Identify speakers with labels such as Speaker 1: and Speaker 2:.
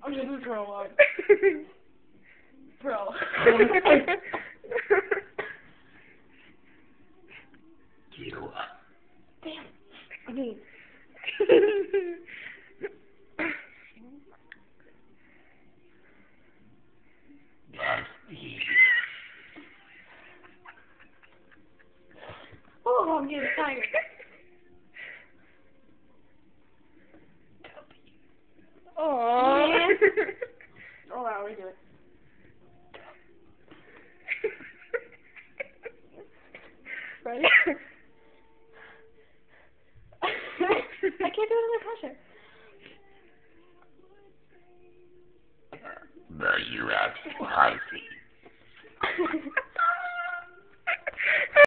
Speaker 1: I'm just throw up. Bro. Damn. I mean. Oh, I'm getting tired.
Speaker 2: Aww.
Speaker 1: Oh, wow, we do it. Ready? I can't do it under pressure.
Speaker 3: Now you're at spicy.